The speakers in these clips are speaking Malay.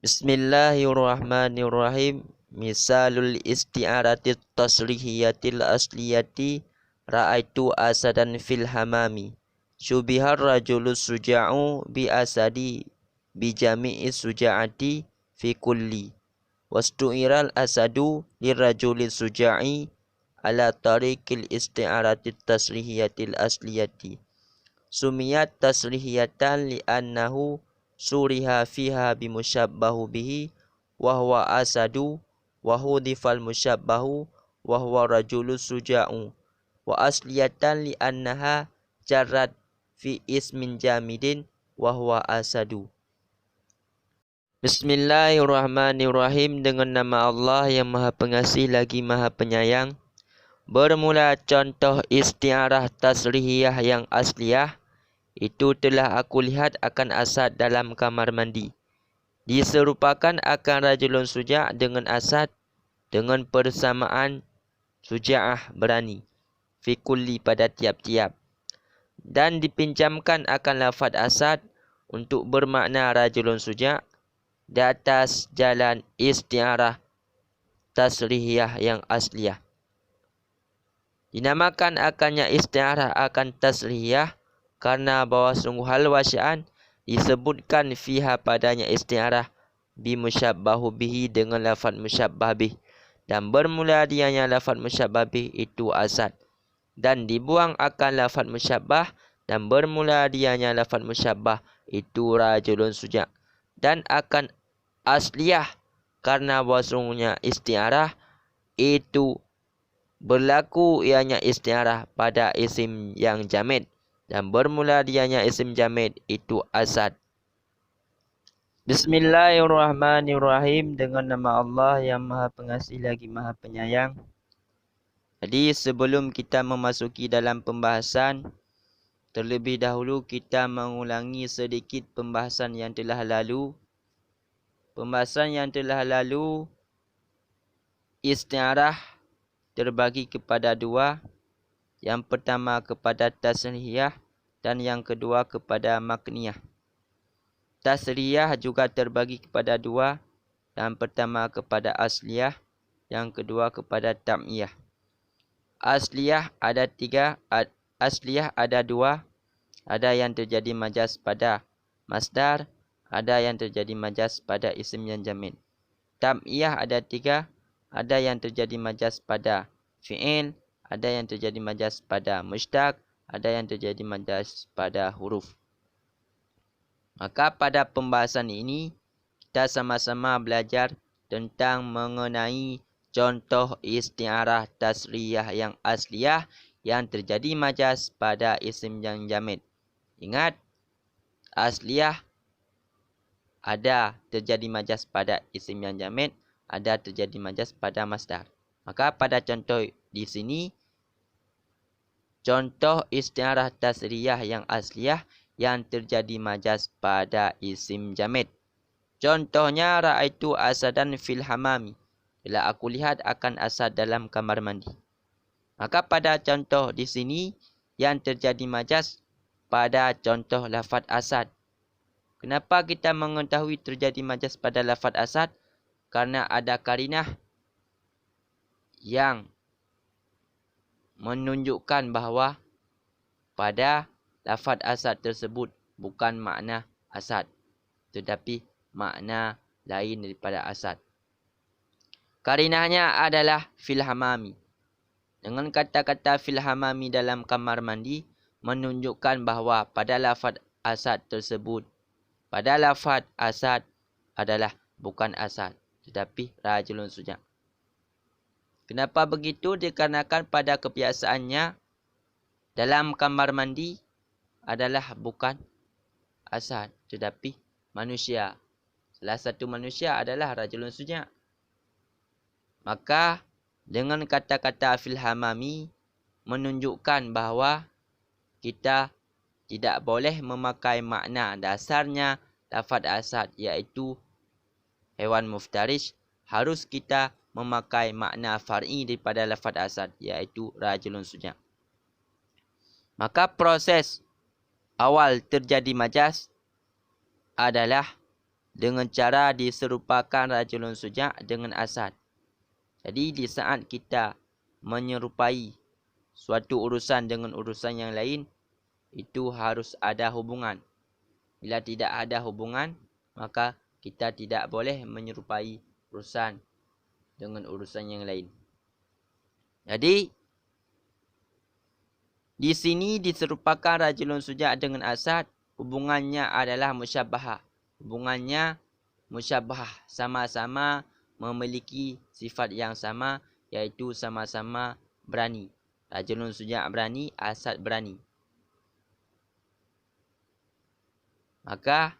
Bismillahirrahmanirrahim. Misalul isti'aratit tasrihiyatil asliyati ra'aitu asadan fil hamami. Syubihar rajulus suja'u bi asadi bi jami'i suja'ati fi kulli. Wastu'iral asadu lirajulis suja'i ala tariqil isti'aratit tasrihiyatil asliyati. Sumiyat tasrihiyatan li'annahu suriha fiha bimusyabbahu bihi wa huwa asadu wa hudifal musyabbahu wa huwa rajulus suja'u wa asliyatan li'annaha jarrat fi ismin jamidin wa huwa asadu. Bismillahirrahmanirrahim. Dengan nama Allah yang Maha Pengasih lagi Maha Penyayang. Bermula contoh istiarah tasrihiyah yang asliyah. Itu telah aku lihat akan Asad dalam kamar mandi. Diserupakan akan rajulun suja' dengan Asad dengan persamaan suja'ah berani. Fi kulli pada tiap-tiap. Dan dipinjamkan akan lafaz Asad untuk bermakna rajulun suja' di atas jalan istiarah tasrihiyah yang asliyah. Dinamakan akannya istiarah akan tasrihiyah karena bahawa sungguh hal wasya'an disebutkan fiha padanya istiarah bimusyabbahu bihi dengan lafaz musyabbah bih, dan bermula dianya lafaz musyabbah bih itu Asad, dan dibuang akan lafaz musyabbah dan bermula dianya lafaz musyabbah itu rajulun suja', dan akan asliyah karena bahawasanya istiarah itu berlaku ianya istiarah pada isim yang jamid dan bermula dianya isim jamid itu Asad. Bismillahirrahmanirrahim. Dengan nama Allah yang Maha Pengasih lagi Maha Penyayang. Jadi sebelum kita memasuki dalam pembahasan, terlebih dahulu kita mengulangi sedikit pembahasan yang telah lalu. Pembahasan yang telah lalu, istiarah terbagi kepada dua. Yang pertama kepada tasrihiyah dan yang kedua kepada makniyah. Tasrihiyah juga terbagi kepada dua. Yang pertama kepada asliyah, yang kedua kepada tam'iyah. Asliyah ada tiga. Asliyah ada dua. Ada yang terjadi majaz pada masdar, ada yang terjadi majaz pada isim yang jamid. Tam'iyah ada tiga. Ada yang terjadi majaz pada fi'il, ada yang terjadi majaz pada mushtaq, ada yang terjadi majaz pada huruf. Maka pada pembahasan ini kita sama-sama belajar tentang mengenai contoh istiarah tasriyah yang asliyah yang terjadi majaz pada isim yang jamid. Ingat, asliyah ada terjadi majaz pada isim yang jamid, ada terjadi majaz pada masdar. Maka pada contoh di sini, contoh istiarah tasriyah yang asliyah yang terjadi majaz pada isim jamid. Contohnya, ra'aitu asadan fil hamami. Bila aku lihat akan Asad dalam kamar mandi. Maka pada contoh di sini yang terjadi majaz pada contoh lafaz Asad. Kenapa kita mengetahui terjadi majaz pada lafaz Asad? Karena ada karinah yang menunjukkan bahawa pada lafaz Asad tersebut bukan makna Asad, tetapi makna lain daripada Asad. Karinahnya adalah fil hamami. Dengan kata-kata fil hamami dalam kamar mandi menunjukkan bahawa pada lafaz Asad tersebut, pada lafaz Asad adalah bukan Asad, tetapi rajulun suja'. Kenapa begitu? Dikarenakan pada kebiasaannya dalam kamar mandi adalah bukan Asad, tetapi manusia. Salah satu manusia adalah rajulun suja'. Maka dengan kata-kata fil hamami menunjukkan bahawa kita tidak boleh memakai makna dasarnya lafaz Asad, iaitu hewan muftarish. Harus kita memakai makna far'i daripada lafaz Asad, iaitu rajulun suja'. Maka proses awal terjadi majaz adalah dengan cara diserupakan rajulun suja' dengan Asad. Jadi di saat kita menyerupai suatu urusan dengan urusan yang lain, itu harus ada hubungan. Bila tidak ada hubungan, maka kita tidak boleh menyerupai urusan dengan urusan yang lain. Jadi di sini diserupakan rajulun suja' dengan Asad, hubungannya adalah musyabahah. Hubungannya musyabahah, sama-sama memiliki sifat yang sama, iaitu sama-sama berani. Rajulun suja' berani, Asad berani. Maka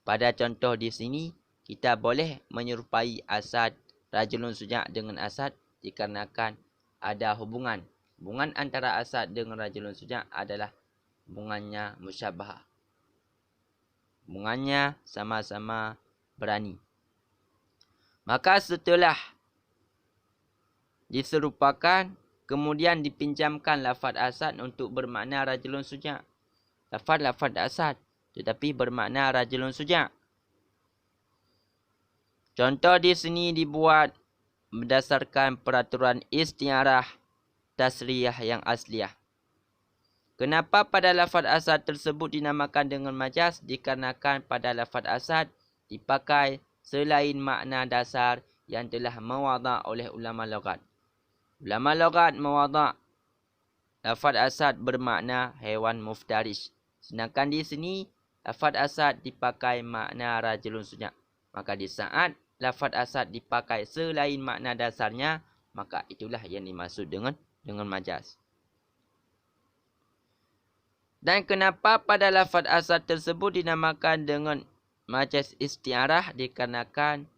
pada contoh di sini kita boleh menyerupai Asad, rajulun suja' dengan Asad dikarenakan ada hubungan. Hubungan antara Asad dengan rajulun suja' adalah hubungannya musyabahah. Hubungannya sama-sama berani. Maka setelah diserupakan, kemudian dipinjamkan lafaz Asad untuk bermakna rajulun suja'. Lafaz Asad tetapi bermakna rajulun suja'. Contoh di sini dibuat berdasarkan peraturan istiarah tasriyah yang asliyah. Kenapa pada lafaz Asad tersebut dinamakan dengan majaz? Dikarenakan pada lafaz Asad dipakai selain makna dasar yang telah mewadah oleh ulama lughat. Ulama lughat mewadah lafaz Asad bermakna haiwan muftarish. Sedangkan di sini lafaz Asad dipakai makna rajulun suja'. Maka di saat lafaz Asad dipakai selain makna dasarnya, maka itulah yang dimaksud dengan majaz. Dan kenapa pada lafaz Asad tersebut dinamakan dengan majaz istiarah? Dikarenakan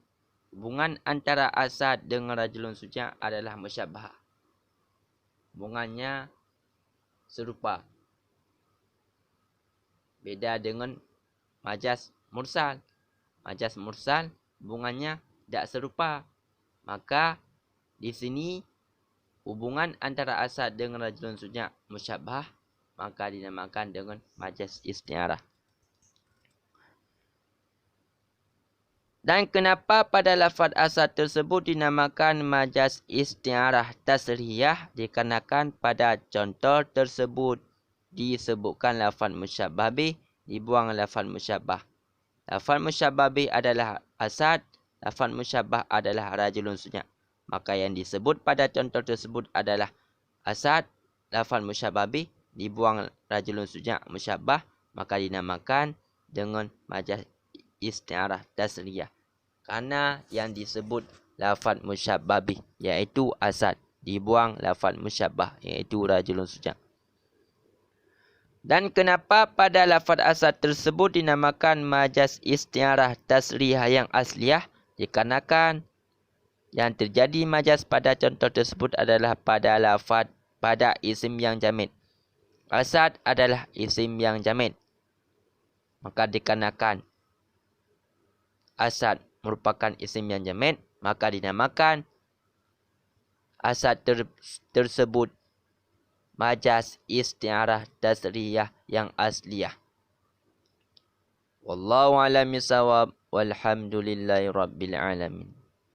hubungan antara Asad dengan rajulun suja' adalah musyabahah. Hubungannya serupa. Beda dengan majaz mursal. Majaz mursal hubungannya tidak serupa. Maka di sini hubungan antara Asad dengan rajulun suja' musyabah, maka dinamakan dengan majaz istiarah. Dan kenapa pada lafaz Asad tersebut dinamakan majaz istiarah tasriyah? Dikarenakan pada contoh tersebut disebutkan lafaz musyabah bih, dibuang lafaz musyabah. Lafaz musyabah bih adalah Asad, lafaz musyabah adalah rajulun suja'. Maka yang disebut pada contoh tersebut adalah Asad, lafaz musyabah bih, dibuang rajulun suja' musyabah, maka dinamakan dengan majaz istiarah tasriyah. Karena yang disebut lafaz musyabah bih, iaitu Asad, dibuang lafaz musyabah, iaitu rajulun suja'. Dan kenapa pada lafaz Asad tersebut dinamakan majaz istiarah tasriyah yang asliyah? Dikarenakan yang terjadi majaz pada contoh tersebut adalah pada lafaz, pada isim yang jamid. Asad adalah isim yang jamid. Maka dikarenakan Asad merupakan isim yang jamid, maka dinamakan Asad tersebut majaz istiarah tasriyah yang asliyah. Wallahu a'lam bishawab. Walhamdulillahi rabbil alamin.